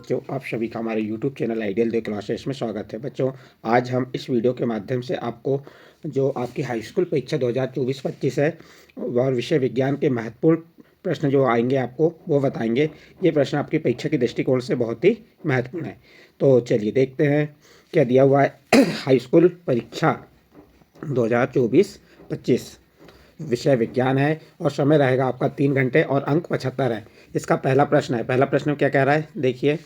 बच्चों, आप सभी का हमारे YouTube channel ideal day classes में स्वागत है। बच्चों, आज हम इस वीडियो के माध्यम से आपको जो आपकी हाई स्कूल परीक्षा 2024-25 है और विषय विज्ञान के महत्वपूर्ण प्रश्न जो आएंगे आपको वो बताएंगे। ये प्रश्न आपकी परीक्षा के दृष्टिकोण से बहुत ही महत्वपूर्ण है। तो चलिए देखते हैं क्या दिया हुआ है। हाई स्कूल परीक्षा 2024-25 विषय विज्ञान है और समय रहेगा आपका 3 घंटे और अंक 75 है। इसका पहला प्रश्न है। पहला प्रश्न क्या कह रहा है, देखिए।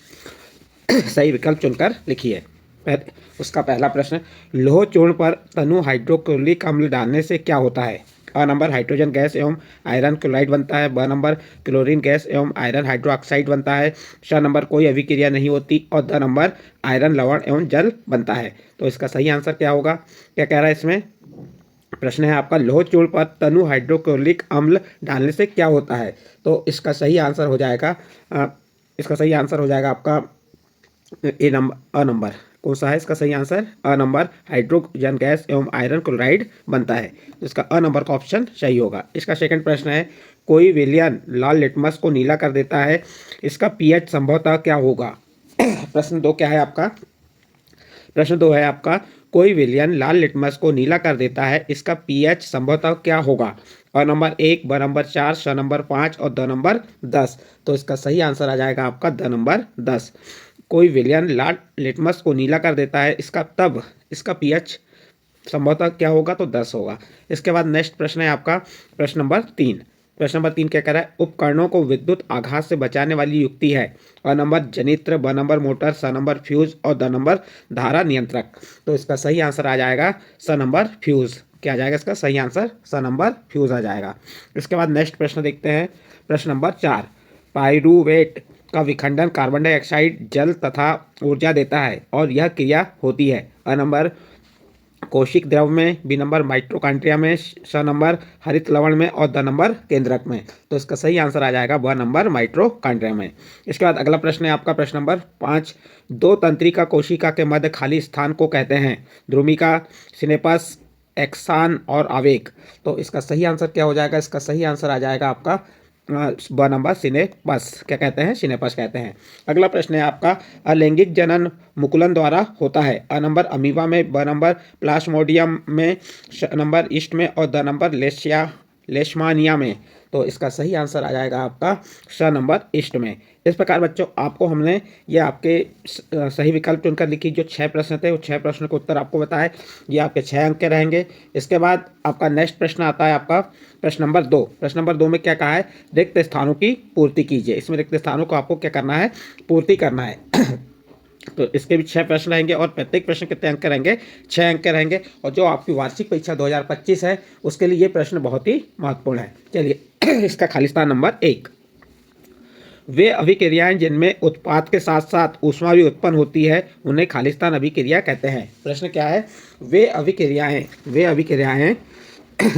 सही विकल्प चुनकर लिखिए। उसका पहला प्रश्न, लोह चूर्ण पर तनु हाइड्रोक्लोरिक अम्ल डालने से क्या होता है? अ नंबर हाइड्रोजन गैस एवं आयरन क्लोराइड बनता है। ब नंबर क्लोरीन गैस एवं आयरन हाइड्रोक्साइड बनता है। स नंबर कोई अभिक्रिया नहीं होती और द नंबर आयरन लवण एवं जल बनता है। तो इसका सही आंसर क्या होगा? क्या कह रहा है इसमें? प्रश्न है आपका, लोह चूर्ण पर तनु हाइड्रोक्लोरिक अम्ल डालने से क्या होता है? तो इसका सही आंसर हो जाएगा आपका ए नंबर, अ नंबर। कौन सा है इसका सही answer? A number hydrogen gas एवं आयरन क्लोराइड बनता है। तो इसका अ नंबर का ऑप्शन सही होगा। इसका सेकंड प्रश्न है, कोई विलयन लाल लिटमस को नीला कर देता है, इसका पीएच संभवतः क्या होगा? प्रश्न 2 क्या है आपका? प्रश्न 2 है आपका, कोई विलयन लाल लिटमस को नीला कर देता है, इसका पीएच संभवतः क्या होगा? अ नंबर 1, ब नंबर 4, स नंबर 5 और द नंबर 10। तो इसका सही आंसर आ जाएगा आपका द नंबर 10। कोई विलयन लाल लिटमस को नीला कर देता है, इसका पीएच संभवतः क्या होगा? तो 10 होगा। इसके बाद नेक्स्ट प्रश्न है आपका प्रश्न नंबर 3। प्रश्न नंबर 3 क्या कह रहा है? उपकरणों को विद्युत आघात से बचाने वाली युक्ति है। अ नंबर जनित्र, ब नंबर मोटर, स नंबर फ्यूज और द नंबर धारा नियंत्रक। तो इसका सही आंसर आ जाएगा स नंबर फ्यूज। क्या आ जाएगा इसका सही आंसर? स नंबर फ्यूज आ जाएगा। इसके बाद नेक्स्ट प्रश्न देखते हैं। प्रश्न नंबर 4, पाइरूवेट का विखंडन कार्बन डाइऑक्साइड, जल तथा ऊर्जा देता है और यह क्रिया होती है। अ नंबर कोशिक द्रव में, बी नंबर माइटोकॉन्ड्रिया में, स नंबर हरित लवण में और द नंबर केंद्रक में। तो इसका सही आंसर आ जाएगा ब नंबर माइटोकॉन्ड्रिया में। इसके बाद अगला प्रश्न है आपका प्रश्न नंबर 5, दो तंत्रिका कोशिका के मध्य खाली स्थान को कहते हैं? ध्रुमिका, सिनेपस, एक्सान और आवेग। तो इसका सही आंसर क्या हो जाएगा? इसका सही आंसर आ जाएगा आपका ब नंबर सिनेपस। क्या कहते हैं? सिनेपस कहते हैं। अगला प्रश्न है आपका, अलैंगिक जनन मुकुलन द्वारा होता है। अ नंबर अमीबा में, ब नंबर प्लाज्मोडियम में, स नंबर ईस्ट में और द नंबर लेशमानिया में। तो इसका सही आंसर आ जाएगा आपका स नंबर ईस्ट में। इस प्रकार बच्चों आपको हमने ये आपके सही विकल्प चुनकर लिखी जो 6 प्रश्न थे, वो 6 प्रश्नों के उत्तर आपको बताए। ये आपके 6 अंक के रहेंगे। इसके बाद आपका नेक्स्ट प्रश्न आता है आपका प्रश्न नंबर 2। प्रश्न नंबर 2 में क्या कहा है? रिक्त स्थानों की पूर्ति कीजिए। इसमें रिक्त स्थानों को आपको क्या करना है? पूर्ति करना है। तो इसके भी 6 प्रश्न रहेंगे और प्रत्येक प्रश्न कितने अंक के रहेंगे? 6 अंक के रहेंगे। और जो आपकी वार्षिक परीक्षा 2025 है उसके लिए ये प्रश्न बहुत ही महत्वपूर्ण है। चलिए इसका खालिस्तान नंबर 1, वे अभिक्रियाएं जिनमें उत्पाद के साथ साथ ऊष्मा भी उत्पन्न होती है उन्हें खालिस्तान अभिक्रिया कहते हैं। प्रश्न क्या है? वे अभिक्रियाएं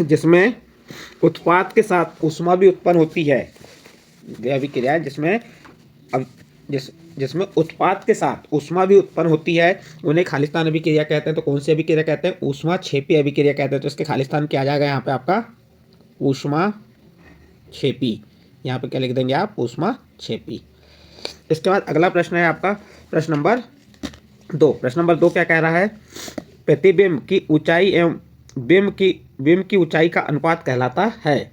जिसमें उत्पाद के साथ ऊष्मा भी उत्पन्न होती है। वे अभिक्रियाएं जिसमें उत्पाद के साथ ऊष्मा भी उत्पन्न होती है उन्हें खालिस्तान अभिक्रिया कहते हैं। तो कौन सी अभिक्रिया कहते हैं? ऊष्मा क्षेपी अभिक्रिया कहते हैं। तो इसके खालिस्तान क्या आ जाएगा यहाँ पे आपका? ऊष्मा क्षेपी। यहाँ पे क्या लिख देंगे आप? ऊष्मा क्षेपी। इसके बाद अगला प्रश्न है आपका प्रश्न नंबर 2। प्रश्न नंबर 2 क्या कह रहा है? प्रतिबिंब की ऊंचाई एवं बिंब की ऊंचाई का अनुपात कहलाता है।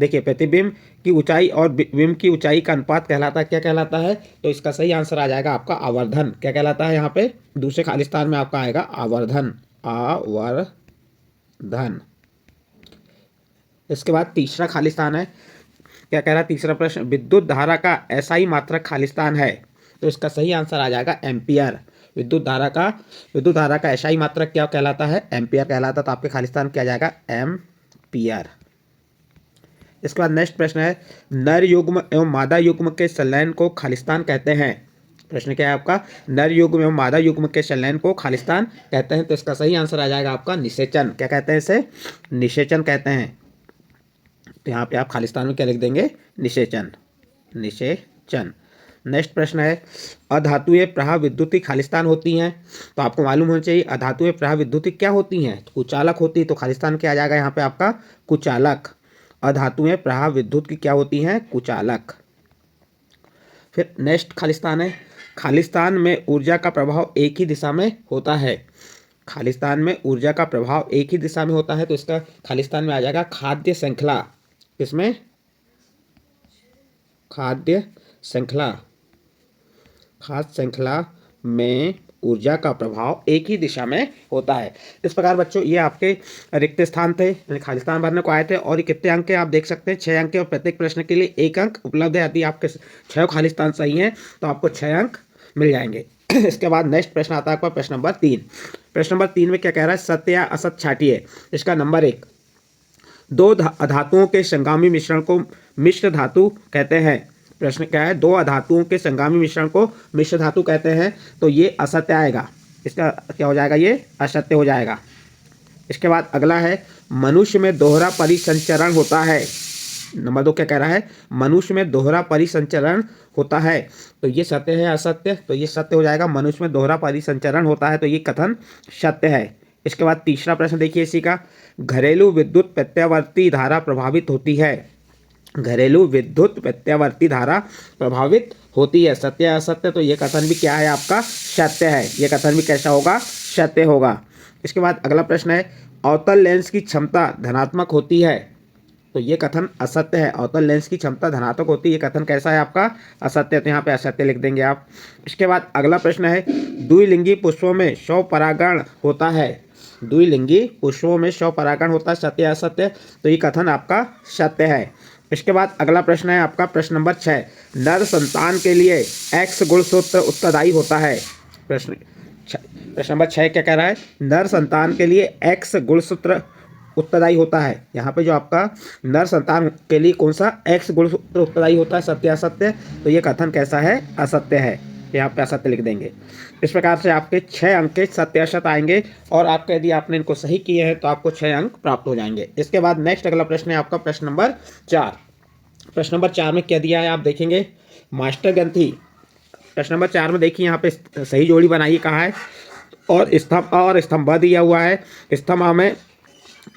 देखिए, प्रतिबिंब की ऊंचाई और बिंब की ऊंचाई का अनुपात कहलाता है, क्या कहलाता है? तो इसका सही आंसर आ जाएगा आपका आवर्धन। क्या कहलाता है? यहाँ पे दूसरे खालिस्तान में आपका आएगा आवर्धन। आवर्धन। इसके बाद तीसरा खालिस्तान है। क्या कह रहा है तीसरा प्रश्न? विद्युत धारा का एसआई मात्रक खालिस्तान है। तो इसका सही आंसर आ जाएगा एम्पियर। विद्युत धारा का एसआई मात्रक क्या कहलाता है? एम्पियर कहलाता है। तो आपके खालिस्तान क्या आ जाएगा? एम्पियर। इसके बाद नेक्स्ट प्रश्न है, नर युग्म एवं मादा युग्म के संलयन को खालिस्तान कहते हैं। प्रश्न क्या है आपका? नर युग्म एवं मादा युग्म के संलयन को खालिस्तान कहते हैं। तो इसका सही आंसर आ जाएगा आपका निषेचन। क्या कहते हैं इसे? निषेचन कहते हैं। तो यहाँ पे आप खालिस्तान में क्या लिख देंगे? निषेचन। नेक्स्ट प्रश्न है, अधातुएं प्राह विद्युती खालिस्तान होती हैं। तो आपको मालूम होना चाहिए अधातुएं प्राह विद्युती क्या होती हैं? तो कुचालक होती है। तो खालिस्तान क्या आ जाएगा यहाँ पे आपका? कुचालक। अधातुएं प्राह विद्युत की क्या होती हैं? कुचालक। फिर नेक्स्ट खालिस्तान है, खालिस्तान में ऊर्जा का प्रभाव एक ही दिशा में होता है। खालिस्तान में ऊर्जा का प्रभाव एक ही दिशा में होता है, तो इसका खालिस्तान में आ जाएगा खाद्य श्रृंखला। किसमें? खाद्य श्रृंखला। खाद्य श्रृंखला में ऊर्जा का प्रभाव एक ही दिशा में होता है। इस प्रकार बच्चों ये आपके रिक्त स्थान थे, यानी खालिस्तान भरने को आए थे, और ये कितने अंक के आप देख सकते हैं, 6 अंक के, और प्रत्येक प्रश्न के लिए 1 अंक उपलब्ध है। यदि आपके 6 खालिस्तान सही हैं तो आपको 6 अंक मिल जाएंगे। इसके बाद नेक्स्ट प्रश्न आता है आपका प्रश्न नंबर 3। प्रश्न नंबर 3 में क्या कह रहा है? सत्य या असत्य छांटिए। इसका नंबर 1, दो धातुओं के संगामी मिश्रण को मिश्र धातु कहते हैं। प्रश्न क्या है? दो धातुओं के संगामी मिश्रण को मिश्र धातु कहते हैं, तो ये असत्य आएगा। इसका क्या हो जाएगा? ये असत्य हो जाएगा। इसके बाद अगला है, मनुष्य में दोहरा परिसंचरण होता है। नंबर 2 क्या कह रहा है? मनुष्य में दोहरा परिसंचरण होता है, तो ये सत्य है असत्य? तो ये सत्य हो जाएगा। मनुष्य में दोहरा परिसंचरण होता है, तो ये कथन सत्य है। इसके बाद तीसरा प्रश्न देखिए इसी का, घरेलू विद्युत प्रत्यावर्ती धारा प्रभावित होती है। घरेलू विद्युत प्रत्यावर्ती धारा प्रभावित होती है, सत्य या असत्य? तो ये कथन भी क्या है आपका? सत्य है। ये कथन भी कैसा होगा? सत्य होगा। इसके बाद अगला प्रश्न है, अवतल लेंस की क्षमता धनात्मक होती है, तो ये कथन असत्य है। अवतल लेंस की क्षमता धनात्मक होती है, ये कथन कैसा है आपका? असत्य। तो यहाँ पे असत्य लिख देंगे आप। इसके बाद अगला प्रश्न है, द्विलिंगी पुष्पों में स्वपरागण होता है। द्विलिंगी पुष्पों में स्वपरागण होता है, सत्य या असत्य? तो ये कथन आपका सत्य है। इसके बाद अगला प्रश्न है आपका प्रश्न नंबर 6, नर संतान के लिए एक्स गुणसूत्र उत्तरदायी होता है। प्रश्न नंबर 6 क्या कह रहा है? नर संतान के लिए एक्स गुणसूत्र उत्तरदायी होता है। यहाँ पे जो आपका नर संतान के लिए कौन सा एक्स गुणसूत्र उत्तरदायी होता है, सत्य असत्य? तो ये कथन कैसा है? असत्य है। यहाँ पे असत्य लिख देंगे। इस प्रकार से आपके 6 अंक के सत्य असत्य आएंगे, और आपके यदि आपने इनको सही किए हैं तो आपको 6 अंक प्राप्त हो जाएंगे। इसके बाद नेक्स्ट अगला प्रश्न है आपका प्रश्न नंबर 4। प्रश्न नंबर 4 में क्या दिया है आप देखेंगे, मास्टर ग्रंथि। प्रश्न नंबर 4 में देखिए यहाँ पे सही जोड़ी बनाइए कहा है, और स्तंभ आ और स्तंभ ब दिया हुआ है। स्तंभ आ में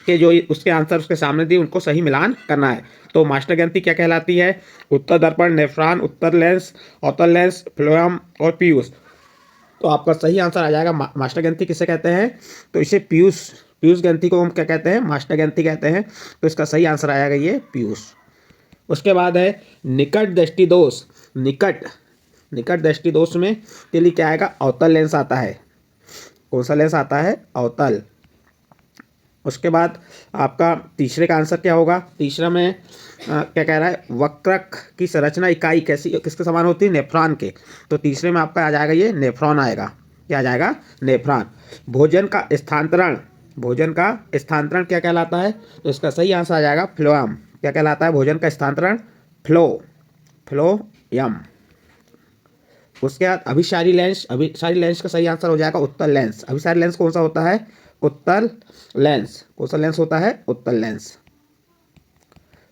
के जो उसके आंसर उसके सामने दिए उनको सही मिलान करना है। तो मास्टर ग्रंथि क्या कहलाती है? उत्तर दर्पण, नेफ्रॉन, उत्तर लेंस, अवतल लेंस, फ्लोएम और पीयूष। तो आपका सही आंसर आ जाएगा मास्टर ग्रंथि किसे कहते हैं? तो इसे पीयूष ग्रंथि को हम क्या कहते हैं? मास्टर ग्रंथि कहते हैं। तो इसका सही आंसर आएगा ये पीयूष। उसके बाद है निकट दृष्टि दोष। निकट दृष्टि दोष में के लिए क्या आएगा? अवतल लेंस आता है। कौन सा लेंस आता है? अवतल। उसके बाद आपका तीसरे का आंसर क्या होगा? तीसरा में क्या कह रहा है? वक्रक की संरचना इकाई कैसी किसके समान होती है? नेफ्रॉन के। तो तीसरे में आपका आ जाएगा ये नेफ्रॉन आएगा। क्या आ जाएगा? नेफ्रॉन। भोजन का स्थानांतरण क्या कहलाता है? तो इसका सही आंसर आ जाएगा फ्लोएम। क्या कहलाता है भोजन का स्थानांतरण? फ्लोएम। उसके बाद अभिसारी लेंस का सही आंसर हो जाएगा उत्तल लेंस। अभिसारी लेंस कौन सा होता है? उत्तल लेंस। कौन सा लेंस होता है? उत्तल लेंस।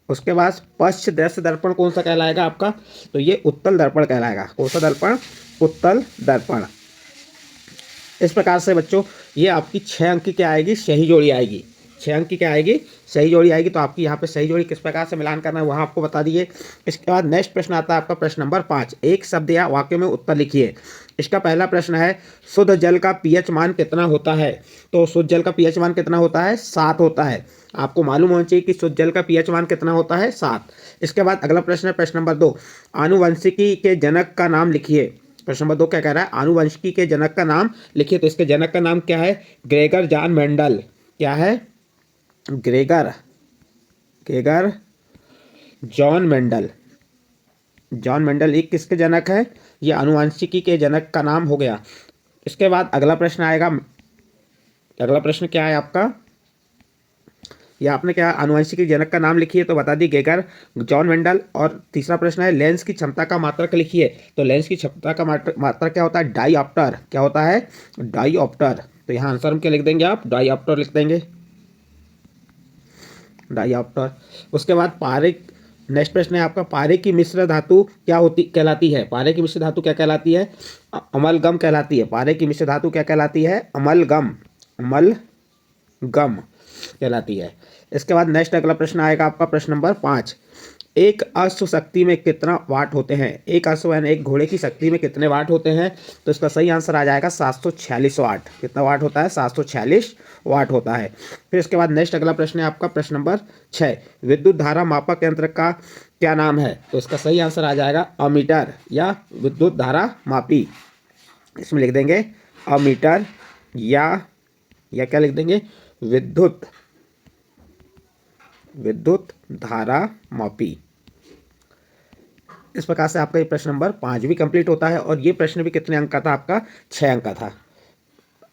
उसके बाद पश्च दृश्य दर्पण कौन सा कहलाएगा आपका? तो ये उत्तल दर्पण कहलाएगा। कौन सा दर्पण? उत्तल दर्पण। इस प्रकार से बच्चों ये आपकी 6 अंक की क्या आएगी? सही जोड़ी आएगी। 6 अंक की क्या आएगी? सही जोड़ी आएगी। तो आपकी यहाँ पे सही जोड़ी किस प्रकार से मिलान करना है वहाँ आपको बता दिए। इसके बाद नेक्स्ट प्रश्न आता है आपका प्रश्न नंबर 5, एक शब्द या वाक्य में उत्तर लिखिए। इसका पहला प्रश्न है, शुद्ध जल का पीएच मान कितना होता है? तो शुद्ध जल का पीएच मान कितना होता है? 7 होता है। आपको मालूम होना चाहिए कि शुद्ध जल का पीएच मान कितना होता है? 7। इसके बाद अगला प्रश्न है प्रश्न नंबर 2, आनुवंशिकी के जनक का नाम लिखिए। प्रश्न नंबर 2 क्या कह रहा है? आनुवंशिकी के जनक का नाम लिखिए। तो इसके जनक का नाम क्या है? Gregor John Mendel. क्या है? Gregor John Mendel. John Mendel एक किसके जनक है? ये आनुवंशिकी के जनक का नाम हो गया। इसके बाद अगला प्रश्न आएगा। अगला प्रश्न क्या है आपका? ये आपने क्या आनुवंशिकी के जनक का नाम लिखिए, तो बता दी ग्रेगर जॉन मेंडल। और तीसरा प्रश्न है, लेंस की क्षमता का मात्रक लिखिए। तो लेंस की क्षमता का मात्रक क्या होता है? डाईऑप्टर। क्या होता है? डाईऑप्टर। तो यहाँ आंसर हम क्या लिख देंगे आप? डाईऑप्टर लिख देंगे। डाईऑप्टर। उसके बाद पारे नेक्स्ट प्रश्न है आपका, पारे की मिश्र धातु क्या कहलाती है? पारे की मिश्र धातु क्या कहलाती है? अमलगम कहलाती है। पारे की मिश्र धातु क्या कहलाती है? अमलगम कहलाती है। इसके बाद नेक्स्ट अगला प्रश्न आएगा आपका प्रश्न नंबर 5, एक अश्व शक्ति में कितना वाट होते हैं? एक अश्व यानी एक घोड़े की शक्ति में कितने वाट होते हैं? तो इसका सही आंसर आ जाएगा 746 वाट। कितना वाट होता है? 746 वाट होता है। फिर इसके बाद नेक्स्ट अगला प्रश्न है आपका प्रश्न नंबर 6। विद्युत धारा मापक यंत्र का क्या नाम है? तो इसका सही आंसर आ जाएगा अमीटर या विद्युत धारा मापी। इसमें लिख देंगे अमीटर या क्या लिख देंगे? विद्युत धारा मापी। इस प्रकार से आपका ये प्रश्न नंबर 5 भी कंप्लीट होता है। और ये प्रश्न भी कितने अंक का था? आपका 6 अंक का था।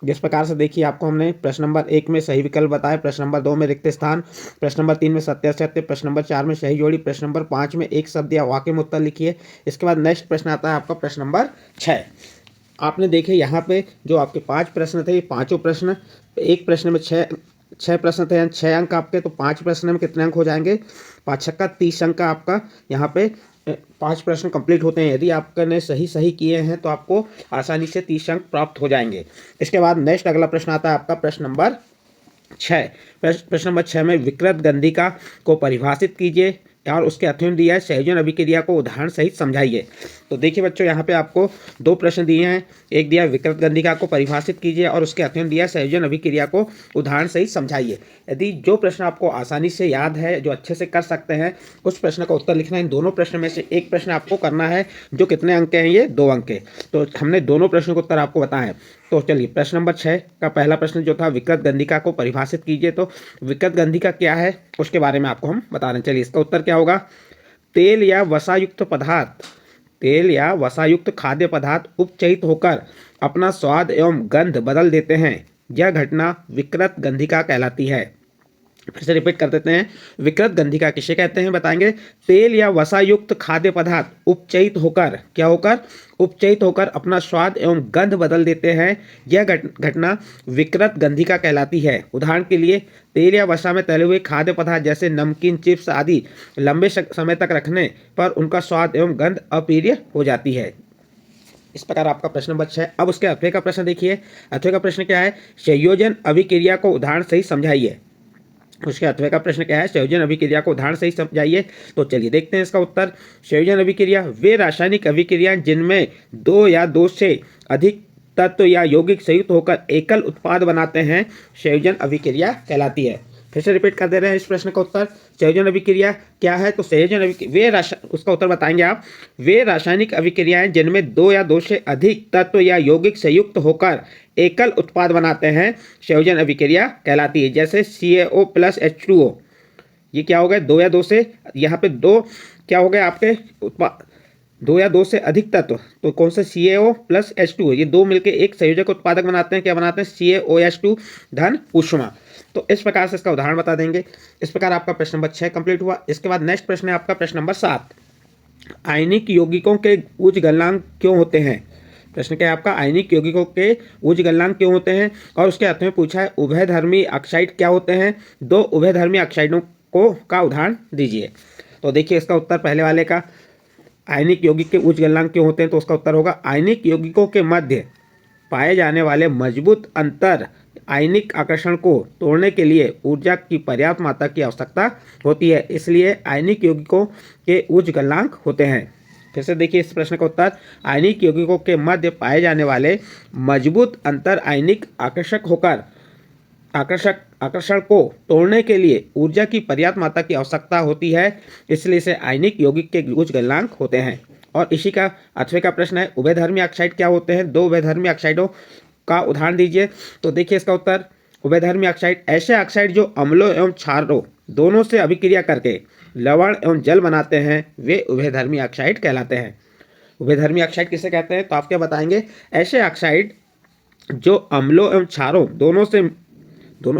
जिस प्रकार से देखिए आपको हमने प्रश्न नंबर 1 में सही विकल्प बताया, प्रश्न नंबर 2 में रिक्त स्थान, प्रश्न नंबर 3 में सत्य असत्य, प्रश्न नंबर 4 में सही जोड़ी, प्रश्न नंबर 5 में एक शब्द या वाक्य में उत्तर लिखिए। इसके बाद नेक्स्ट प्रश्न आता है आपका प्रश्न नंबर 6। आपने देखे यहाँ पे जो आपके 5 प्रश्न थे, ये पाँचों प्रश्न, एक प्रश्न में 6 प्रश्न थे, 6 अंक आपके, तो 5 प्रश्न में कितने अंक हो जाएंगे? 5 छक्का 30 अंक का आपका यहाँ पे 5 प्रश्न कंप्लीट होते हैं। यदि आपने सही किए हैं तो आपको आसानी से 30 अंक प्राप्त हो जाएंगे। इसके बाद नेक्स्ट अगला प्रश्न आता है आपका प्रश्न नंबर 6। प्रश्न नंबर 6 में विकृत गंधिका को परिभाषित कीजिए और उसके अध्ययन दिया है संयोजन अभिक्रिया को उदाहरण सहित समझाइए। तो देखिए बच्चों, यहाँ पे आपको 2 प्रश्न दिए हैं। एक दिया विकृत गंधिका को परिभाषित कीजिए और उसके अध्ययन दिया संयोजन अभिक्रिया को उदाहरण सहित समझाइए। यदि जो प्रश्न आपको आसानी से याद है, जो अच्छे से कर सकते हैं, उस प्रश्न का उत्तर लिखना है। इन दोनों प्रश्न में से एक प्रश्न आपको करना है जो कितने अंक के हैं? ये 2 अंक के। तो हमने दोनों प्रश्नों के उत्तर आपको बताए हैं। तो चलिए प्रश्न नंबर 6 का पहला प्रश्न जो था विकृत गंधिका को परिभाषित कीजिए। तो विकृत गंधिका क्या है उसके बारे में आपको हम बता रहे हैं। चलिए इसका उत्तर क्या होगा? तेल या वसायुक्त खाद्य पदार्थ उपचयित होकर अपना स्वाद एवं गंध बदल देते हैं, यह घटना विकृत गंधिका कहलाती है। फिर से रिपीट कर देते हैं, विकृत गंधिका किसे कहते हैं बताएंगे? तेल या वसायुक्त खाद्य पदार्थ उपचयित होकर, क्या होकर? उपचयित होकर अपना स्वाद एवं गंध बदल देते हैं, यह घटना विकृत गंधिका कहलाती है। उदाहरण के लिए तेल या वसा में तले हुए खाद्य पदार्थ जैसे नमकीन, चिप्स आदि लंबे समय तक रखने पर उनका स्वाद एवं गंध अप्रिय हो जाती है। इस प्रकार आपका प्रश्न नंबर 6। अब उसके अथवे का प्रश्न देखिए। अथवे का प्रश्न क्या है? संयोजन अभिक्रिया को उदाहरण सहित समझाइए। उसके अथवे का प्रश्न क्या है? संयोजन अभिक्रिया को उदाहरण सहित समझाइए। तो चलिए देखते हैं इसका उत्तर। संयोजन अभिक्रिया वे रासायनिक अभिक्रियाएं जिनमें 2 या 2 से अधिक तत्व या यौगिक संयुक्त होकर एकल उत्पाद बनाते हैं, संयोजन अभिक्रिया कहलाती है। फिर से रिपीट कर दे रहे हैं इस प्रश्न का उत्तर। संयोजन अभिक्रिया क्या है? तो संयोजन अभिक्रिया उसका उत्तर बताएंगे आप। वे रासायनिक अभिक्रियाएं जिनमें 2 या 2 से अधिक तत्व या यौगिक संयुक्त होकर एकल उत्पाद बनाते हैं, संयोजन अभिक्रिया कहलाती है। जैसे CaO + H2O, ये क्या हो गए? 2 या 2 से, यहाँ पे 2 क्या हो गए आपके उत्पाद? 2 या 2 से अधिक तत्व, तो कौन सा? CaO + H2O, ये 2 मिलकर एक संयोजक उत्पादक बनाते हैं। क्या बनाते हैं? CaOH2 धन ऊष्मा। तो इस प्रकार से इसका उदाहरण बता देंगे। इस प्रकार आपका प्रश्न नंबर 6 कंप्लीट हुआ। इसके बाद नेक्स्ट प्रश्न है आपका प्रश्न नंबर 7। आयनिक यौगिकों के उच्च गलनांक क्यों होते हैं? प्रश्न क्या है आपका? आयनिक यौगिकों के उच्च गलनांक क्यों होते हैं? और उसके अर्थ में पूछा है उभयधर्मी ऑक्साइड क्या होते हैं? 2 उभयधर्मी ऑक्साइडों का उदाहरण दीजिए। तो देखिए इसका उत्तर पहले वाले का, आयनिक यौगिक के उच्च गलनांक क्यों होते हैं, तो उसका उत्तर होगा आयनिक यौगिकों के मध्य पाए जाने वाले मजबूत अंतर आयनिक आकर्षण को तोड़ने के लिए ऊर्जा की पर्याप्त मात्रा की आवश्यकता होती है, इसलिए आयनिक यौगिकों के उच्च गलनांक होते हैं। फिर से देखिए इस प्रश्न का उत्तर। आयनिक यौगिकों के मध्य पाए जाने वाले मजबूत अंतर आयनिक आकर्षण को तोड़ने के लिए ऊर्जा की पर्याप्त मात्रा की आवश्यकता होती है, इसलिए इसे आयनिक यौगिक के उच्च गलनांक होते हैं। और इसी का अथवे का प्रश्न है उभयधर्मी ऑक्साइड क्या होते हैं? 2 उभयधर्मी ऑक्साइडों का उदाहरण दीजिए। तो देखिए इसका उत्तर, उभयधर्मी ऑक्साइड ऐसे ऑक्साइड जो अम्लों एवं क्षारों दोनों से अभिक्रिया करके लवण एवं जल बनाते हैं, वे उभयधर्मी ऑक्साइड कहलाते हैं। उभयधर्मी ऑक्साइड किसे कहते हैं? तो आप क्या बताएंगे? ऐसे ऑक्साइड जो अम्लों एवं क्षारों दोनों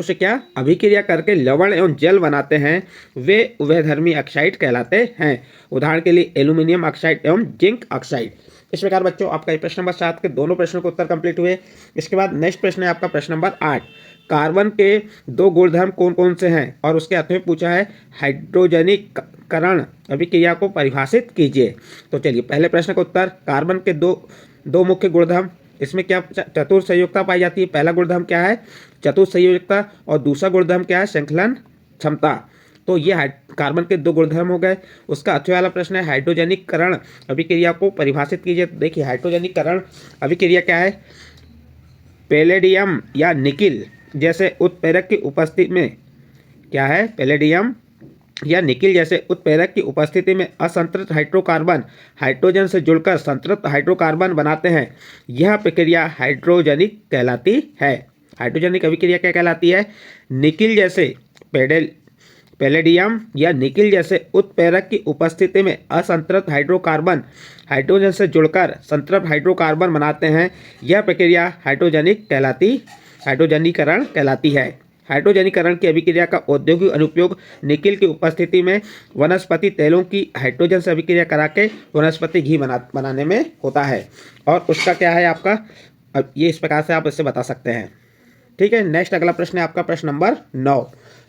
से क्या अभिक्रिया करके लवण एवं जल बनाते हैं, वे उभयधर्मी ऑक्साइड कहलाते हैं। उदाहरण के लिए एल्यूमिनियम ऑक्साइड एवं जिंक ऑक्साइड। इस प्रकार बच्चों आपका ये प्रश्न नंबर 7 के दोनों प्रश्नों के उत्तर कंप्लीट हुए। इसके बाद नेक्स्ट प्रश्न है आपका प्रश्न नंबर 8। कार्बन के 2 गुणधर्म कौन कौन से हैं? और उसके अर्थ में पूछा है हाइड्रोजनीकरण अभिक्रिया को परिभाषित कीजिए। तो चलिए पहले प्रश्न का उत्तर, कार्बन के दो मुख्य गुणधर्म, इसमें क्या चतुर संयोजकता पाई जाती है। पहला गुणधर्म क्या है? चतुर संयोजकता। और दूसरा गुणधर्म क्या है? श्रृंखलन क्षमता। तो ये कार्बन के 2 गुणधर्म हो गए। उसका अच्छे वाला प्रश्न है हाइड्रोजनीकरण अभिक्रिया को परिभाषित कीजिए। तो देखिए हाइड्रोजनीकरण अभिक्रिया क्या है, पैलेडियम या निकिल जैसे उत्प्रेरक की उपस्थिति में क्या है, पैलेडियम या निकिल जैसे उत्प्रेरक की उपस्थिति में असंतृप्त हाइड्रोकार्बन हाइड्रोजन से जुड़कर संतृप्त हाइड्रोकार्बन बनाते हैं। यह प्रक्रिया हाइड्रोजनिक कहलाती है। हाइड्रोजनिक अभिक्रिया क्या कहलाती है, निकिल जैसे पैलेडियम या निकिल जैसे उत्प्रेरक की उपस्थिति में असंतृप्त हाइड्रोकार्बन हाइड्रोजन से जुड़कर संतृप्त हाइड्रोकार्बन बनाते हैं। यह प्रक्रिया हाइड्रोजनीकरण कहलाती है। हाइड्रोजनीकरण की अभिक्रिया का औद्योगिक अनुप्रयोग निकिल की उपस्थिति में वनस्पति तेलों की हाइड्रोजन से अभिक्रिया करा के वनस्पति घी बनाने में होता है। और उसका क्या है आपका, अब ये इस प्रकार से आप इससे बता सकते हैं। ठीक है, नेक्स्ट अगला प्रश्न है आपका प्रश्न नंबर 9।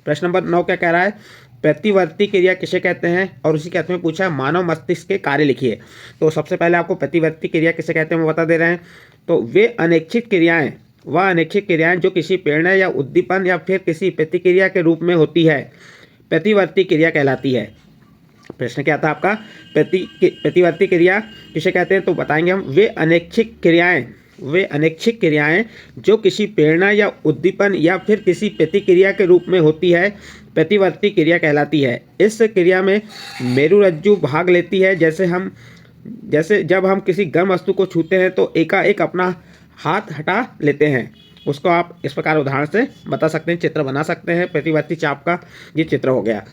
प्रश्न नंबर 9 क्या कह रहा है, प्रतिवर्ती क्रिया किसे कहते हैं, और उसी के अर्थ में पूछा है मानव मस्तिष्क के कार्य लिखिए। तो सबसे पहले आपको प्रतिवर्ती क्रिया किसे कहते हैं वो बता दे रहे हैं। तो वे अनैच्छिक क्रियाएं, वह अनैच्छिक क्रियाएं जो किसी प्रेरणा या उद्दीपन या फिर किसी प्रतिक्रिया के रूप में होती है, प्रतिवर्ती क्रिया कहलाती है। प्रश्न क्या था आपका, प्रतिवर्ती क्रिया किसे कहते हैं, तो बताएंगे हम वे अनैच्छिक क्रियाएं जो किसी प्रेरणा या उद्दीपन या फिर किसी प्रतिक्रिया के रूप में होती है, प्रतिवर्ती क्रिया कहलाती है। इस क्रिया में मेरुरज्जु भाग लेती है। जैसे जब हम किसी गर्म वस्तु को छूते हैं तो एकाएक अपना हाथ हटा लेते हैं। उसको आप इस प्रकार उदाहरण से बता सकते हैं, चित्र बना सकते हैं। प्रतिवर्ती चाप का ये चित्र हो गया।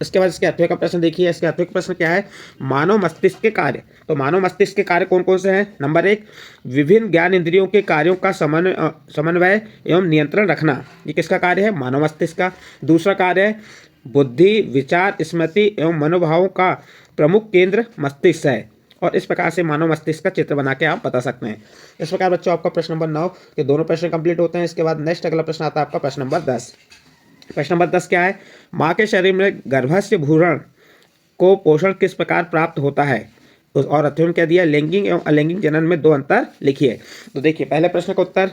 इसके बाद इसके अथवे का प्रश्न देखिए। इसके अथवे का प्रश्न क्या है, मानव मस्तिष्क के कार्य। तो मानव मस्तिष्क के कार्य कौन कौन से हैं। नंबर 1, विभिन्न ज्ञान इंद्रियों के कार्यों का समन्वय एवं नियंत्रण रखना, ये किसका कार्य है, मानव मस्तिष्क का। दूसरा कार्य है बुद्धि, विचार, स्मृति एवं मनोभावों का प्रमुख केंद्र मस्तिष्क है। और इस प्रकार से मानव मस्तिष्क का चित्र बना के आप बता सकते हैं। इस प्रकार बच्चों आपका प्रश्न नंबर 9 के दोनों प्रश्न कंप्लीट होते हैं। इसके बाद नेक्स्ट अगला प्रश्न आता है आपका प्रश्न नंबर 10। प्रश्न नंबर 10 क्या है, माँ के शरीर में गर्भस्थ भ्रूण को पोषण किस प्रकार प्राप्त होता है। और अथवा में क्या दिया, लैंगिक एवं अलैंगिक जनन में 2 अंतर लिखिए। तो देखिए पहले प्रश्न का उत्तर,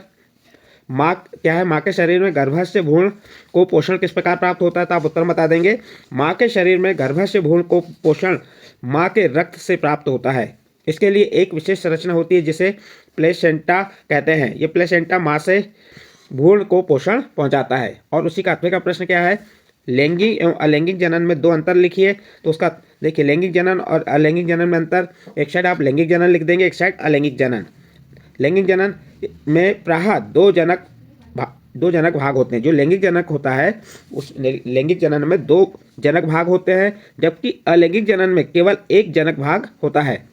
माँ क्या है, माँ के शरीर में गर्भस्थ भ्रूण को पोषण किस प्रकार प्राप्त होता है, तो आप उत्तर बता देंगे। माँ के शरीर में गर्भस्थ भ्रूण को पोषण माँ के रक्त से प्राप्त होता है। इसके लिए एक विशेष संरचना होती है जिसे प्लेसेंटा कहते हैं। ये प्लेसेंटा माँ से भ्रूण को पोषण पहुंचाता है। और उसी का अथवा का प्रश्न क्या है, लैंगिक एवं अलैंगिक जनन में 2 अंतर लिखिए। तो उसका देखिए लैंगिक जनन और अलैंगिक जनन में अंतर, एक साइड आप लैंगिक जनन लिख देंगे, एक साइड अलैंगिक जनन। लैंगिक जनन में प्रायः 2 जनक भाग होते हैं। जो लैंगिक जनक होता है उस लैंगिक जनन में 2 जनक भाग होते हैं, जबकि अलैंगिक जनन में केवल 1 जनक भाग होता है।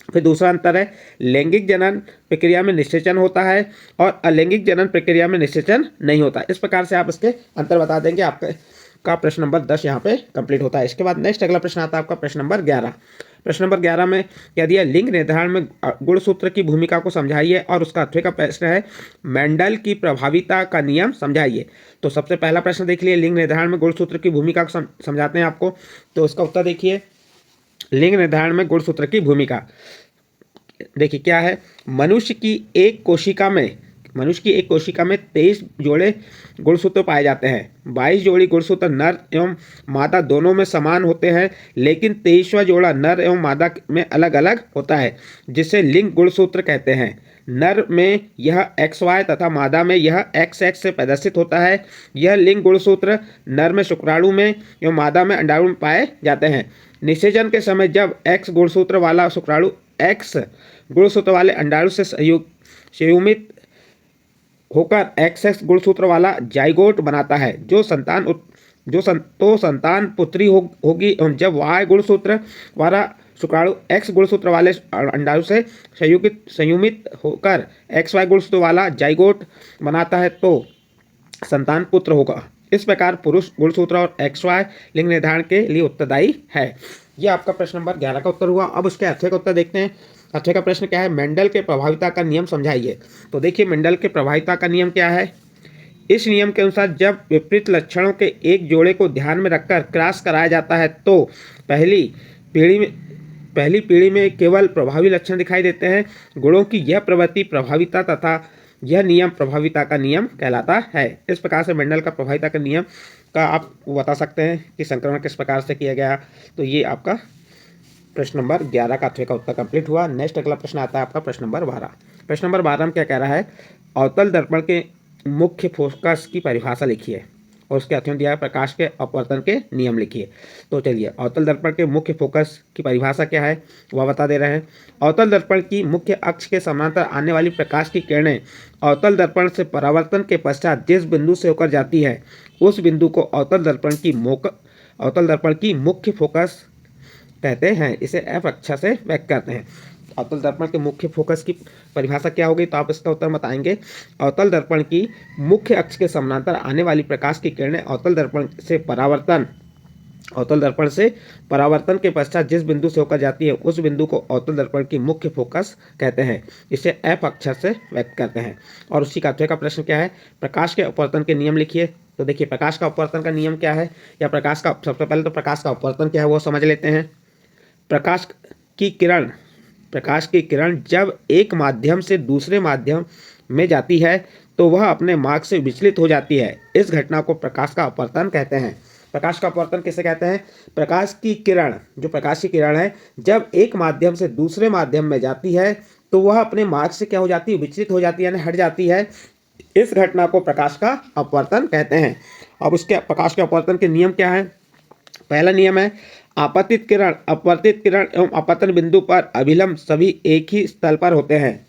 फिर दूसरा अंतर है, लैंगिक जनन प्रक्रिया में निषेचन होता है और अलैंगिक जनन प्रक्रिया में निषेचन नहीं होता। इस प्रकार से आप इसके अंतर बता देंगे। आपका प्रश्न नंबर 10 यहाँ पे कंप्लीट होता है। इसके बाद नेक्स्ट अगला प्रश्न आता है आपका प्रश्न नंबर 11। प्रश्न नंबर 11 में क्या दिया, लिंग निर्धारण में गुणसूत्र की भूमिका को समझाइए। और उसका अथवा का प्रश्न है मेंडल की प्रभाविता का नियम समझाइए। तो सबसे पहला प्रश्न देख लिए, लिंग निर्धारण में गुणसूत्र की भूमिका को समझाते हैं आपको। तो इसका उत्तर देखिए, लिंग निर्धारण में गुणसूत्र की भूमिका देखिए क्या है, मनुष्य की एक कोशिका में 23 जोड़े गुणसूत्र पाए जाते हैं। 22 जोड़ी गुणसूत्र नर एवं मादा दोनों में समान होते हैं, लेकिन 23वां जोड़ा नर एवं मादा में अलग अलग होता है, जिसे लिंग गुणसूत्र कहते हैं। नर में यह XY तथा मादा में यह XX से प्रदर्शित होता है। यह लिंग गुणसूत्र नर में शुक्राणु में एवं मादा में अंडाणु में पाए जाते हैं। निषेचन के समय जब X गुणसूत्र वाला शुक्राणु X गुणसूत्र वाले अंडाणु से संयुग्मित होकर XX गुणसूत्र वाला जाइगोट बनाता है, जो संतान पुत्री होगी। जब Y गुणसूत्र वाला शुक्राणु X गुणसूत्र वाले अंडाणु से संयुग्मित होकर XY गुणसूत्र वाला जाइगोट बनाता है तो संतान पुत्र होगा। इस प्रकार पुरुष गुणसूत्र और XY लिंग निर्धारण के लिए उत्तरदायी है। यह आपका प्रश्न नंबर 11 का उत्तर हुआ। अब उसके अथवा का उत्तर देखते हैं। अथवा का प्रश्न क्या है, मेंडल के प्रभाविता का नियम समझाइए। तो देखिए मेंडल के प्रभाविता का नियम क्या है, इस नियम के अनुसार जब विपरीत लक्षणों के एक जोड़े को ध्यान में रखकर क्रॉस कराया जाता है तो पहली पीढ़ी में केवल प्रभावी लक्षण दिखाई देते हैं। गुणों की यह प्रवृत्ति प्रभाविता तथा यह नियम प्रभाविता का नियम कहलाता है। इस प्रकार से मेंडल का प्रभाविता का नियम का आप बता सकते हैं कि संक्रमण किस प्रकार से किया गया। तो ये आपका प्रश्न नंबर 11 का अथवे का उत्तर कंप्लीट हुआ। नेक्स्ट अगला प्रश्न आता है आपका प्रश्न नंबर 12। प्रश्न नंबर 12 में क्या कह रहा है, अवतल दर्पण के मुख्य फोकस की परिभाषा लिखिए और उसके अध्ययन दिया है प्रकाश के अपवर्तन के नियम लिखिए। तो चलिए, अवतल दर्पण के मुख्य फोकस की परिभाषा क्या है वह बता दे रहे हैं। अवतल दर्पण की मुख्य अक्ष के समानांतर आने वाली प्रकाश की किरणें अवतल दर्पण से परावर्तन के पश्चात जिस बिंदु से होकर जाती है उस बिंदु को अवतल दर्पण की मुख्य फोकस कहते हैं। इसे एफ अक्षर से व्यक्त करते हैं। अवतल दर्पण के मुख्य फोकस की परिभाषा क्या होगी, तो आप इसका उत्तर बताएंगे। अवतल दर्पण की मुख्य अक्ष के समानांतर आने वाली प्रकाश की किरणें अवतल दर्पण से परावर्तन के पश्चात जिस बिंदु से होकर जाती है उस बिंदु को अवतल दर्पण की मुख्य फोकस कहते हैं। इसे एफ अक्षर से व्यक्त करते हैं। और उसी का अध्याय का प्रश्न क्या है, प्रकाश के अपवर्तन के नियम लिखिए। तो देखिए, प्रकाश का अपवर्तन का नियम क्या है, या सबसे पहले तो प्रकाश का अपवर्तन क्या है वो समझ लेते हैं। प्रकाश की किरण जब एक माध्यम से दूसरे माध्यम में जाती है तो वह अपने मार्ग से विचलित हो जाती है। इस घटना को प्रकाश का अपवर्तन कहते हैं। प्रकाश का अपवर्तन किसे कहते हैं, प्रकाश की किरण है जब एक माध्यम से दूसरे माध्यम में जाती है तो वह अपने मार्ग से क्या हो जाती है, विचलित हो जाती है, यानी हट जाती है। इस घटना को प्रकाश का अपवर्तन कहते हैं। अब उसके प्रकाश के अपवर्तन के नियम क्या है। पहला नियम है, अपवर्तित किरण एवं अपतन बिंदु पर अभिलंब सभी एक ही स्थल पर होते हैं।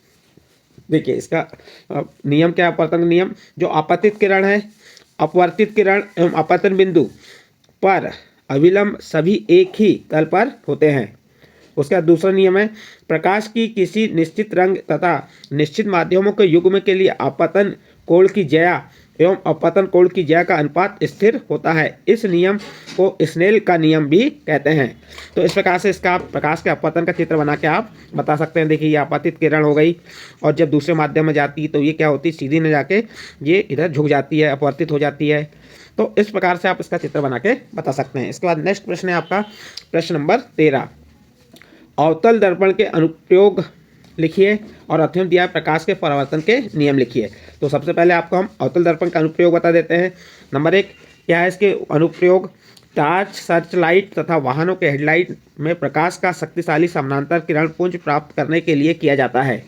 देखिए, इसका नियम क्या है, अपवर्तन नियम, जो अपवर्तित किरण एवं अपतन बिंदु पर अभिलंब सभी एक ही तल पर होते हैं। उसका दूसरा नियम है, प्रकाश की किसी निश्चित रंग तथा निश्चित माध्यमों के युग्म के लिए आपतन कोण की ज्या एवं अपतन कोण की ज्या का अनुपात स्थिर होता है। इस नियम को स्नेल का नियम भी कहते हैं। तो इस प्रकार से इसका प्रकाश के अपवर्तन का चित्र बना के आप बता सकते हैं। देखिए, ये आपतित किरण हो गई और जब दूसरे माध्यम में जाती है तो ये क्या होती है, सीधी न जाके ये इधर झुक जाती है, अपवर्तित हो जाती है। तो इस प्रकार से आप इसका चित्र बना के बता सकते हैं। इसके बाद नेक्स्ट प्रश्न है आपका प्रश्न नंबर 13। अवतल दर्पण के अनुप्रयोग लिखिए और अध्ययन दिया प्रकाश के परावर्तन के नियम लिखिए। तो सबसे पहले आपको हम अवतल दर्पण का अनुप्रयोग बता देते हैं। नंबर 1 क्या है इसके अनुप्रयोग, टॉर्च, सर्च लाइट तथा वाहनों के हेडलाइट में प्रकाश का शक्तिशाली समानांतर किरण पुंज प्राप्त करने के लिए किया जाता है।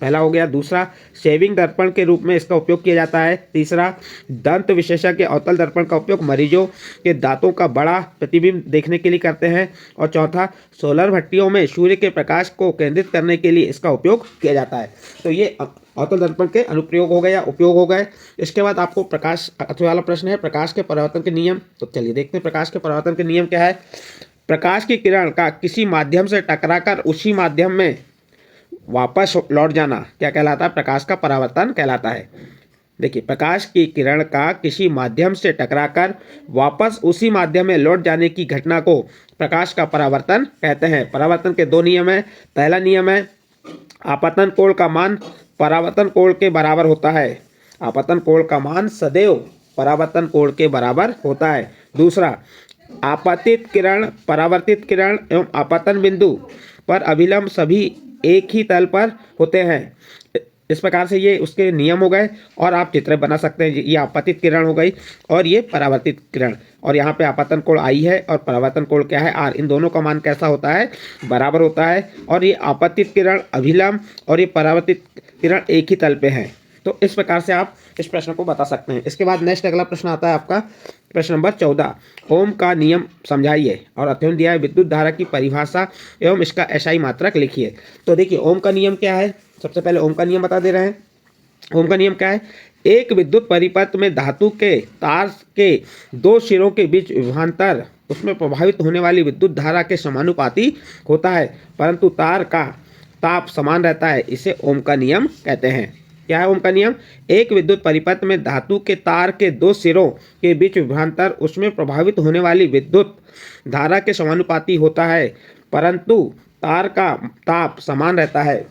पहला हो गया। दूसरा, शेविंग दर्पण के रूप में इसका उपयोग किया जाता है। तीसरा, दंत विशेषज्ञ अवतल दर्पण का उपयोग मरीजों के दांतों का बड़ा प्रतिबिंब देखने के लिए करते हैं। और चौथा, सोलर भट्टियों में सूर्य के प्रकाश को केंद्रित करने के लिए इसका उपयोग किया जाता है। तो ये अवतल दर्पण के अनुप्रयोग हो गए या उपयोग हो गए। इसके बाद आपको प्रकाश अथवा वाला प्रश्न है, प्रकाश के परावर्तन के नियम। तो चलिए देखते हैं प्रकाश के परावर्तन के नियम क्या है। प्रकाश की किरण का किसी माध्यम से टकराकर उसी माध्यम में वापस लौट जाना क्या कहलाता है, प्रकाश का परावर्तन कहलाता है। देखिए, प्रकाश की किरण का किसी माध्यम से टकराकर वापस उसी माध्यम में लौट जाने की घटना को प्रकाश का परावर्तन कहते हैं। परावर्तन के 2 नियम हैं। पहला नियम है, आपतन कोण का मान परावर्तन कोण के बराबर होता है। आपतन कोण का मान सदैव परावर्तन कोण के बराबर होता है। दूसरा, आपतित किरण, परावर्तित किरण एवं आपतन बिंदु पर अभिलंब सभी एक ही तल पर होते हैं। इस प्रकार से ये उसके नियम हो गए और आप चित्र बना सकते हैं। ये आपतित किरण हो गई और ये परावर्तित किरण, और यहाँ पे आपतन कोण आई है और परावर्तन कोण क्या है, आर। इन दोनों का मान कैसा होता है, बराबर होता है। और ये आपतित किरण अभिलंब और ये परावर्तित किरण एक ही तल पे हैं। तो इस प्रकार से आप इस प्रश्न को बता सकते हैं। इसके बाद नेक्स्ट अगला प्रश्न आता है आपका प्रश्न नंबर 14। ओम का नियम समझाइए और अध्ययन दिया है विद्युत धारा की परिभाषा एवं इसका एसआई मात्रक लिखिए। तो देखिए, ओम का नियम क्या है, सबसे पहले ओम का नियम बता दे रहे हैं। ओम का नियम क्या है, एक विद्युत परिपथ में धातु के तार के 2 सिरों के बीच विभवांतर उसमें प्रभावित होने वाली विद्युत धारा के समानुपाती होता है, परंतु तार का ताप समान रहता है। इसे ओम का नियम कहते हैं। क्या है ओम का नियम, एक विद्युत परिपथ में धातु के तार के 2 सिरों के बीच विभवांतर उसमें प्रभावित होने वाली विद्युत धारा के समानुपाती होता है, परंतु तार का ताप समान रहता है।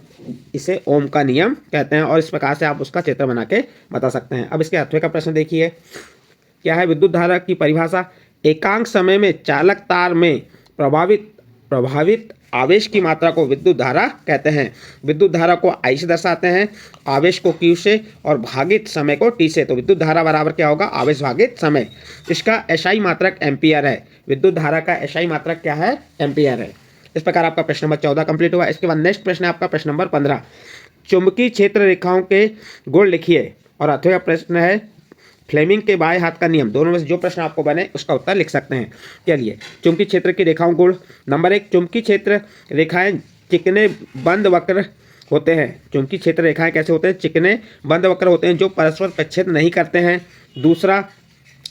इसे ओम का नियम कहते हैं। और इस प्रकार से आप उसका चित्र बना के बता सकते हैं। अब इसके अथवे का प्रश्न देखिए, क्या है विद्युत धारा की परिभाषा, एकांक समय में चालक तार में प्रभावित आवेश की मात्रा को विद्युत धारा कहते हैं। विद्युत धारा को I से दर्शाते हैं, आवेश को Q से और भागित समय को T से। तो विद्युत धारा बराबर क्या होगा, आवेश भागित समय। इसका SI मात्रक एम्पियर है। विद्युत धारा का SI मात्रक क्या है, एम्पियर है। इस प्रकार आपका प्रश्न नंबर 14 कंप्लीट हुआ। इसके बाद नेक्स्ट प्रश्न है आपका प्रश्न नंबर 15। चुंबकीय क्षेत्र रेखाओं के गुण लिखिए। और अथवा प्रश्न है फ्लेमिंग के बाएं हाथ का नियम। दोनों में से जो प्रश्न आपको बने उसका उत्तर लिख सकते हैं। चलिए, चुंबकीय क्षेत्र की रेखाओं गुण। नंबर 1, चुंबकीय क्षेत्र रेखाएं चिकने बंद वक्र होते हैं। चुंबकीय क्षेत्र रेखाएं कैसे होते हैं, चिकने बंद वक्र होते हैं जो परस्पर प्रच्छेद नहीं करते हैं। दूसरा,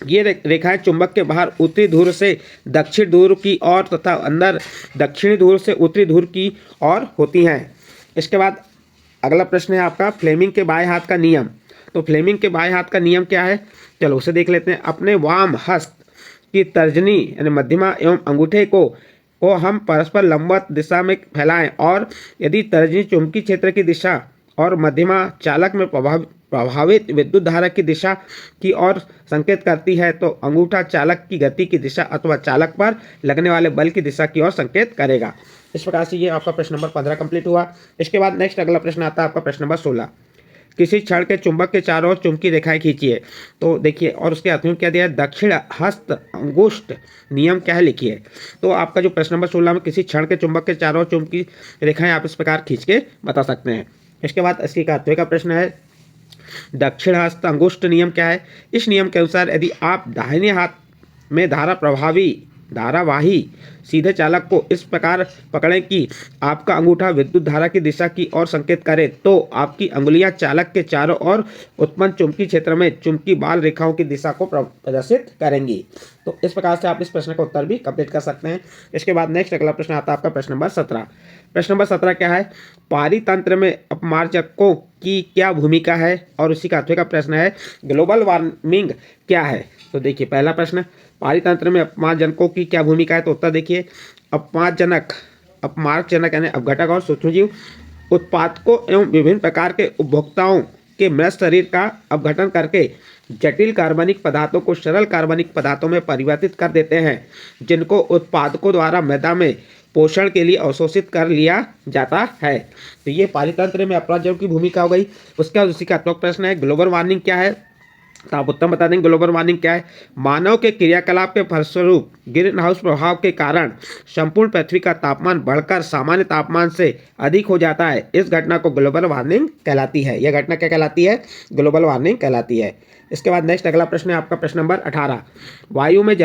ये रेखाएं चुंबक के बाहर उत्तरी ध्रुव से दक्षिण ध्रुव की ओर तथा अंदर दक्षिणी ध्रुव से उत्तरी ध्रुव की ओर होती हैं। इसके बाद अगला प्रश्न है आपका फ्लेमिंग के बाएं हाथ का नियम। तो फ्लेमिंग के बाएं हाथ का नियम क्या है, चलो उसे देख लेते हैं। अपने वाम हस्त की तर्जनी यानी मध्यमा एवं अंगूठे को हम परस्पर लंबवत दिशा में फैलाएं और यदि तर्जनी चुंबकीय क्षेत्र की दिशा और मध्यमा चालक में प्रभावित विद्युत धारा की दिशा की ओर संकेत करती है तो अंगूठा चालक की गति की दिशा अथवा चालक पर लगने वाले बल की दिशा की ओर संकेत करेगा। इस प्रकार से ये आपका प्रश्न नंबर 15 कंप्लीट हुआ। इसके बाद नेक्स्ट अगला प्रश्न आता है आपका प्रश्न नंबर 16। किसी क्षण के चुंबक के चारों ओर चुंबकीय रेखाएं खींचिए। तो देखिए, और उसके अर्थ में क्या दिया है, दक्षिण हस्त अंगुष्ठ नियम क्या है लिखिए। तो आपका जो प्रश्न नंबर 16 में किसी क्षण के चुंबक के चारों ओर चुंबकीय रेखाएं आप इस प्रकार खींच के बता सकते हैं। इसके बाद इसकी कात्वे का प्रश्न है दक्षिण हस्त अंगुष्ठ नियम क्या है। इस नियम के अनुसार यदि आप दाहिने हाथ में धारावाही सीधे चालक को इस प्रकार पकड़ें कि आपका अंगूठा विद्युत धारा की दिशा की ओर संकेत करे तो आपकी अंगुलियां चालक के चारों ओर उत्पन्न चुंबकीय क्षेत्र में चुंबकीय बाल रेखाओं की दिशा को प्रदर्शित करेंगी। तो इस प्रकार से आप इस प्रश्न का उत्तर भी कंप्लीट कर सकते हैं। इसके बाद नेक्स्ट अगला प्रश्न आता है आपका प्रश्न नंबर 17। प्रश्न नंबर 17 क्या है, पारितंत्र में अपमार्जकों की क्या भूमिका है। और उसी का का प्रश्न है ग्लोबल वार्मिंग क्या है। तो देखिए, पहला प्रश्न पारितंत्र में अपमार्जकों की क्या भूमिका है। तो उत्तर देखिए, अपमार्जनक यानी अपघटक और सूक्ष्मजीव उत्पादकों एवं विभिन्न प्रकार के उपभोक्ताओं के मृत शरीर का अपघटन करके जटिल कार्बनिक पदार्थों को सरल कार्बनिक पदार्थों में परिवर्तित कर देते हैं जिनको उत्पादकों द्वारा मृदा में पोषण के लिए अवशोषित कर लिया जाता है। तो ये पारितंत्र में अपमार्जकों की भूमिका हो गई। उसका उसी का प्रश्न है ग्लोबल वार्मिंग क्या है। तो आप उत्तर बता देंगे ग्लोबल वार्मिंग क्या है। मानव के क्रियाकलाप के फलस्वरूप ग्रीन हाउस प्रभाव के कारण संपूर्ण पृथ्वी का तापमान बढ़कर सामान्य तापमान से अधिक हो जाता है। इस घटना को ग्लोबल वार्मिंग कहलाती है। यह घटना क्या कहलाती है, ग्लोबल वार्मिंग कहलाती है। इसके बाद नेक्स्ट अगला प्रश्न है आपका प्रश्न नंबर 18। वायु में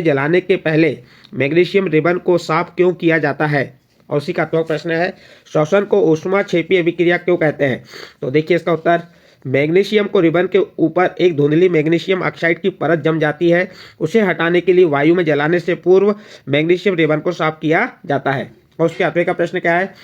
जलाने के पहले मैग्नीशियम रिबन को साफ क्यों किया जाता है। और उसी का प्रश्न है श्वसन को ऊष्माक्षेपी अभिक्रिया क्यों कहते हैं। तो देखिए इसका उत्तर, मैग्नीशियम को रिबन के ऊपर एक धुंधली मैग्नीशियम ऑक्साइड की परत जम जाती है। उसे हटाने के लिए वायु में जलाने से पूर्व मैग्नीशियम रिबन को साफ किया जाता है। और उसके आगे का प्रश्न क्या है,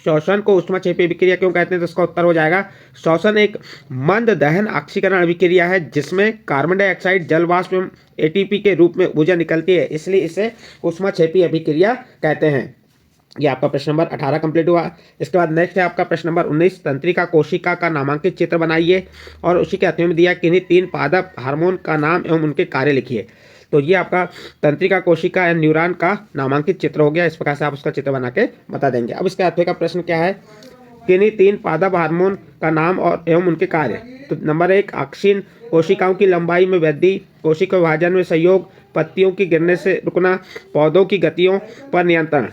श्वसन को ऊष्माक्षेपी अभिक्रिया क्यों कहते हैं। तो इसका उत्तर हो जाएगा श्वसन एक मंद दहन ऑक्सीकरण अभिक्रिया है जिसमें कार्बन डाइऑक्साइड जल वाष्प एवं एटीपी के रूप में ऊर्जा निकलती है, इसलिए इसे ऊष्माक्षेपी अभिक्रिया कहते हैं। ये आपका प्रश्न नंबर 18 कंप्लीट हुआ। इसके बाद नेक्स्ट है आपका प्रश्न नंबर 19। तंत्रिका कोशिका का नामांकित चित्र बनाइए और उसी के अर्थ में दिया किन्हीं 3 पादप हार्मोन का नाम एवं उनके कार्य लिखिए। तो ये आपका तंत्रिका कोशिका या न्यूरॉन का नामांकित चित्र हो गया। इस प्रकार से आप उसका चित्र बना के बता देंगे। अब इसके अर्थ का प्रश्न क्या है, किन्हीं 3 पादप हार्मोन का नाम और एवं उनके कार्य। तो नंबर 1 ऑक्सिन कोशिकाओं की लंबाई में वृद्धि, कोशिका विभाजन में सहयोग, पत्तियों की गिरने से रुकना, पौधों की गतियों पर नियंत्रण।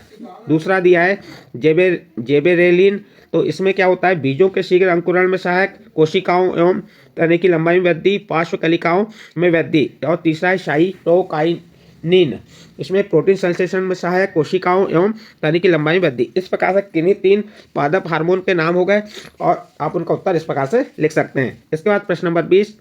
दूसरा दिया है जेबेरेलिन। तो इसमें क्या होता है, बीजों के शीघ्र अंकुरण में सहायक, कोशिकाओं एवं तने की लंबाई में वृद्धि, पार्श्व कलिकाओं में वृद्धि। और तीसरा है साइटोकाइनिन, इसमें प्रोटीन संश्लेषण में सहायक, कोशिकाओं एवं तने की लंबाई में वृद्धि। इस प्रकार से किन्हीं 3 पादप हार्मोन के नाम हो गए और आप उनका उत्तर इस प्रकार से लिख सकते हैं। इसके बाद प्रश्न नंबर 20।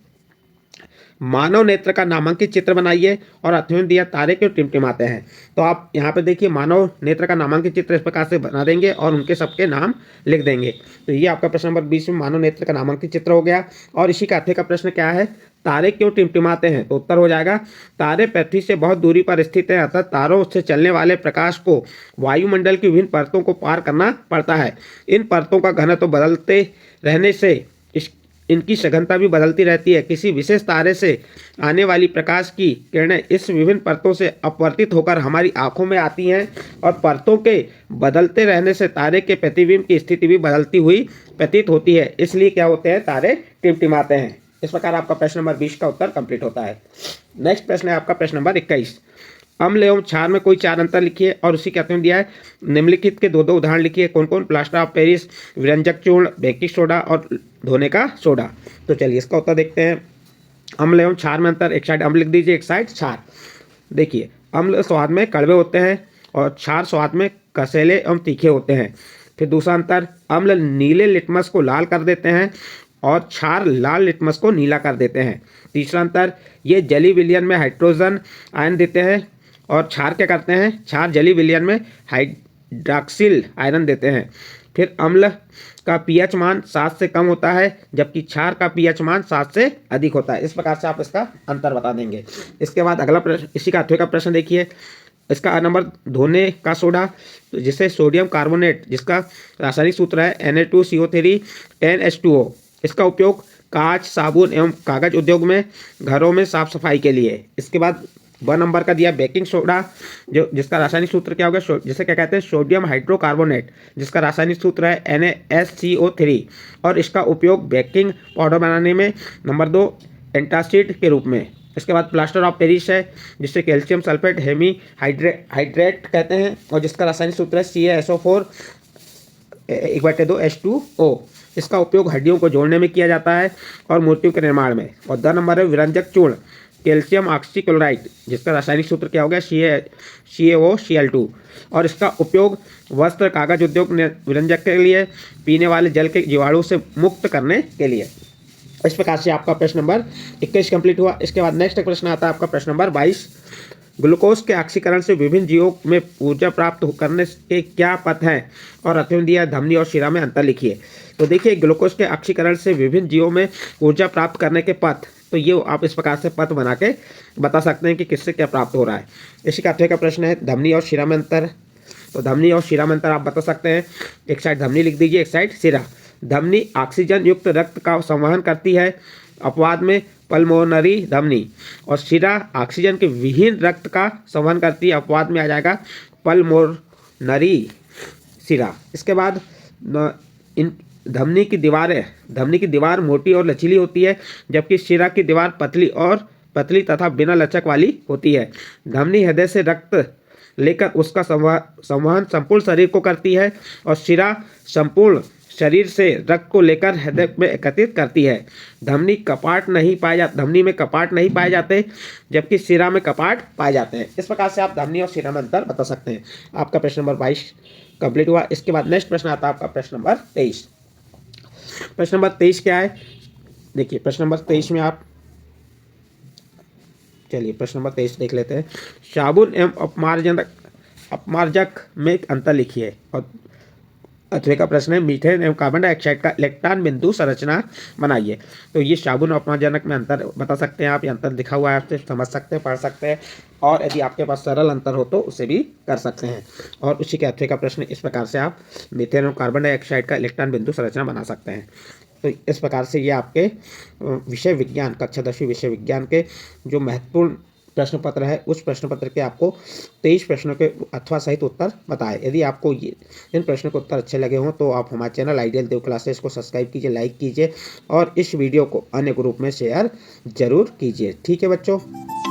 मानव नेत्र का नामांकित चित्र बनाइए और अध्ययन दिया तारे क्यों टिमटिमाते हैं। तो आप यहाँ पे देखिए मानव नेत्र का नामांकित चित्र इस प्रकार से बना देंगे और उनके सबके नाम लिख देंगे। तो ये आपका प्रश्न नंबर 20 में मानव नेत्र का नामांकित चित्र हो गया। और इसी का अर्थ का प्रश्न क्या है, तारे क्यों टिमटिमाते हैं। तो उत्तर हो जाएगा, तारे पृथ्वी से बहुत दूरी पर स्थित हैं, अतः तारों से चलने वाले प्रकाश को वायुमंडल की विभिन्न परतों को पार करना पड़ता है। इन परतों का घनत्व बदलते रहने से इनकी सघनता भी बदलती रहती है। किसी विशेष तारे से आने वाली प्रकाश की किरणें इस विभिन्न परतों से अपवर्तित होकर हमारी आंखों में आती हैं और परतों के बदलते रहने से तारे के प्रतिबिंब की स्थिति भी बदलती हुई प्रतीत होती है, इसलिए क्या होते हैं, तारे टिमटिमाते हैं। इस प्रकार आपका प्रश्न नंबर 20 का उत्तर कंप्लीट होता है। नेक्स्ट प्रश्न है आपका प्रश्न नंबर 21। अम्ल एवं क्षार में कोई 4 अंतर लिखिए और उसी के में दिया है निम्नलिखित के 2-2 उदाहरण लिखिए। कौन कौन? प्लास्टर ऑफ पेरिस, विरंजक चूर्ण, बेकिंग सोडा और धोने का सोडा। तो चलिए इसका उत्तर देखते हैं। अम्ल एवं क्षार में अंतर, एक साइड अम्ल लिख दीजिए, एक साइड क्षार। देखिए, अम्ल स्वाद में कड़वे होते हैं और क्षार स्वाद में कसेले एवं तीखे होते हैं। फिर दूसरा अंतर, अम्ल नीले लिटमस को लाल कर देते हैं और क्षार लाल लिटमस को नीला कर देते हैं। तीसरा अंतर, ये जली विलयन में हाइड्रोजन आयन देते हैं और क्षार क्या करते हैं, क्षार जली विलयन में हाइड्रॉक्सिल आयरन देते हैं। फिर अम्ल का पीएच मान 7 से कम होता है जबकि क्षार का पीएच मान 7 से अधिक होता है। इस प्रकार से आप इसका अंतर बता देंगे। इसके बाद अगला प्रश्न, इसी का 8वें का प्रश्न देखिए। इसका नंबर धोने का सोडा, जिसे सोडियम कार्बोनेट, जिसका रासायनिक सूत्र है Na2CO3 10H2O। इसका उपयोग कांच, साबुन एवं कागज उद्योग में, घरों में साफ सफाई के लिए। इसके बाद 1 नंबर का दिया बेकिंग सोडा, जो जिसका रासायनिक सूत्र क्या होगा, जिसे क्या कहते हैं, सोडियम हाइड्रोकार्बोनेट, जिसका रासायनिक सूत्र है NaSCO3 और इसका उपयोग बेकिंग पाउडर बनाने में। नंबर 2 एंटासिड के रूप में। इसके बाद प्लास्टर ऑफ पेरिस है, जिसे कैल्शियम सल्फेट हेमी हाइड्रेट कहते हैं और जिसका रासायनिक सूत्र है CaSO4 1/2H2O। इसका उपयोग हड्डियों को जोड़ने में किया जाता है और मूर्तियों के निर्माण में। और 2 नंबर है विरंजक चूर्ण, कैल्शियम ऑक्सीक्लोराइड, जिसका रासायनिक सूत्र क्या होगा, CaOCl2 और इसका उपयोग वस्त्र, कागज उद्योग, विरंजक के लिए, पीने वाले जल के जीवाणु से मुक्त करने के लिए। इस प्रकार से आपका प्रश्न नंबर 21 कंप्लीट हुआ। इसके बाद नेक्स्ट प्रश्न आता है आपका प्रश्न नंबर 22। ग्लूकोज के ऑक्सीकरण से विभिन्न जीवों में ऊर्जा प्राप्त करने के क्या पथ हैं और अथवा दिया धमनी और शिरा में अंतर लिखिए। तो देखिए, ग्लूकोज के ऑक्सीकरण से विभिन्न जीवों में ऊर्जा प्राप्त करने के पथ, तो ये आप इस प्रकार से पथ बना के बता सकते हैं कि किससे क्या प्राप्त हो रहा है। इसी का 8वें का प्रश्न है धमनी और शिरा में अंतर। तो धमनी और शिरा में अंतर आप बता सकते हैं, एक साइड धमनी लिख दीजिए, एक साइड शिरा। धमनी ऑक्सीजन युक्त रक्त का संवहन करती है, अपवाद में पल्मोनरी धमनी, और शिरा ऑक्सीजन के विहीन रक्त का संवहन करती है, अपवाद में आ जाएगा पल्मोनरी शिरा। इसके बाद इन धमनी की दीवार मोटी और लचीली होती है जबकि शिरा की दीवार पतली तथा बिना लचक वाली होती है। धमनी हृदय से रक्त लेकर उसका संवहन संपूर्ण शरीर को करती है और शिरा संपूर्ण शरीर से रक्त को लेकर हृदय में एकत्रित करती है। धमनी में कपाट नहीं पाए जाते जबकि शिरा में कपाट पाए जाते हैं। इस प्रकार से आप धमनी और शिरा में अंतर बता सकते हैं। आपका प्रश्न नंबर 22 कंप्लीट हुआ। इसके बाद नेक्स्ट प्रश्न आता है आपका प्रश्न नंबर 23। प्रश्न नंबर 23 क्या है, देखिए प्रश्न नंबर 23 में आप, चलिए प्रश्न नंबर 23 देख लेते हैं। साबुन एवं अपमार्जक में अंतर लिखिए। और 8वें का प्रश्न है मीथेन एवं कार्बन डाइऑक्साइड का इलेक्ट्रॉन बिंदु संरचना बनाइए। तो ये साबुन और अपमार्जक में अंतर बता सकते हैं आप, ये अंतर लिखा हुआ है, आपसे समझ सकते हैं, पढ़ सकते हैं, और यदि आपके पास सरल अंतर हो तो उसे भी कर सकते हैं। और उसी के 8वें का प्रश्न, इस प्रकार से आप मीथेन और कार्बन डाइऑक्साइड का इलेक्ट्रॉन बिंदु संरचना बना सकते हैं। तो इस प्रकार से ये आपके विषय विज्ञान, कक्षा 10वीं विषय विज्ञान के जो महत्वपूर्ण प्रश्न पत्र है, उस प्रश्न पत्र के आपको 23 प्रश्नों के अथवा सहित उत्तर बताए। यदि आपको इन प्रश्नों के उत्तर अच्छे लगे हों तो आप हमारे चैनल आइडियल देव क्लासेस को सब्सक्राइब कीजिए, लाइक कीजिए और इस वीडियो को अन्य ग्रुप में शेयर जरूर कीजिए। ठीक है बच्चों।